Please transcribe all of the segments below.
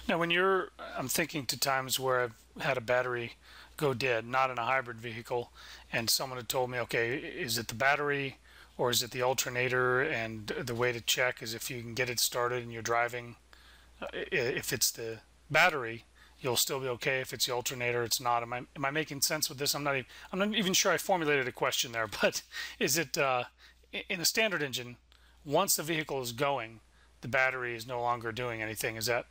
Now, I'm thinking to times where I've had a battery go dead, not in a hybrid vehicle, and someone had told me, okay, is it the battery or is it the alternator? And the way to check is if you can get it started and you're driving. If it's the battery, you'll still be okay. If it's the alternator, it's not. Am I making sense with this? I'm not even sure I formulated a question there, but is it in a standard engine, once the vehicle is going, the battery is no longer doing anything? Is that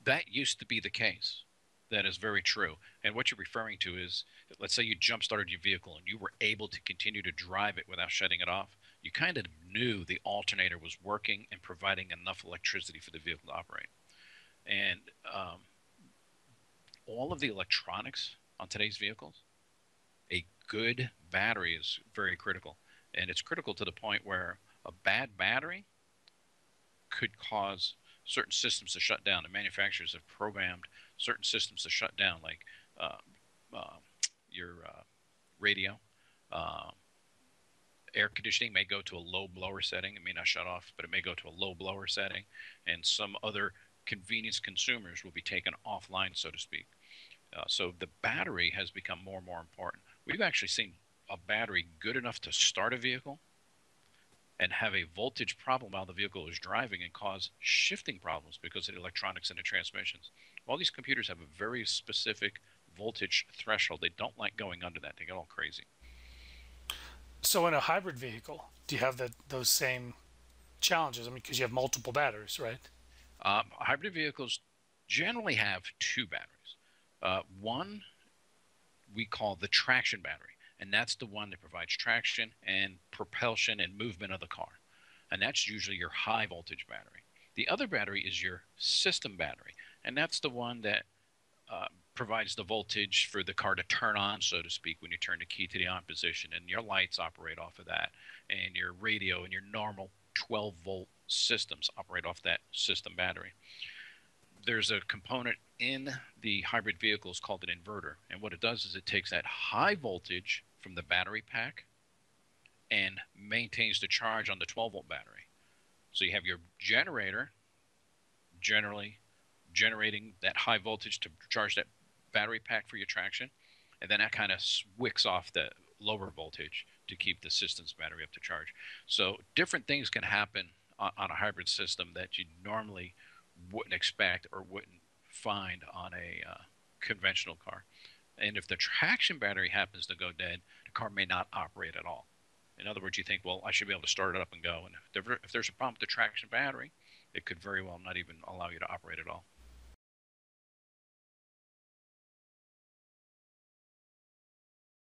That used to be the case. That is very true. And what you're referring to is, let's say you jump started your vehicle and you were able to continue to drive it without shutting it off. You kind of knew the alternator was working and providing enough electricity for the vehicle to operate. And all of the electronics on today's vehicles, a good battery is very critical. And it's critical to the point where a bad battery could cause certain systems to shut down. The manufacturers have programmed certain systems to shut down, like uh, uh, your radio. Uh, Air conditioning may go to a low blower setting. It may not shut off, but it may go to a low blower setting, and some other convenience consumers will be taken offline, so to speak. So the battery has become more and more important. We've actually seen a battery good enough to start a vehicle and have a voltage problem while the vehicle is driving and cause shifting problems because of the electronics in the transmissions. All these computers have a very specific voltage threshold. They don't like going under that. They get all crazy. so? In a hybrid vehicle, do you have those same challenges? I mean, because you have multiple batteries, right? Hybrid vehicles generally have two batteries. One we call the traction battery, and that's the one that provides traction and propulsion and movement of the car. And that's usually your high voltage battery. The other battery is your system battery, and that's the one that provides the voltage for the car to turn on, so to speak, when you turn the key to the on position, and your lights operate off of that, and your radio and your normal 12-volt systems operate off that system battery. There's a component in the hybrid vehicles called an inverter, and what it does is it takes that high voltage from the battery pack and maintains the charge on the 12-volt battery. So you have your generator generally generating that high voltage to charge that battery pack for your traction, and then that kind of wicks off the lower voltage to keep the system's battery up to charge. So different things can happen on a hybrid system that you normally wouldn't expect or wouldn't find on a conventional car. And if the traction battery happens to go dead, the car may not operate at all. In other words, you think, well, I should be able to start it up and go. And if there's a problem with the traction battery, it could very well not even allow you to operate at all.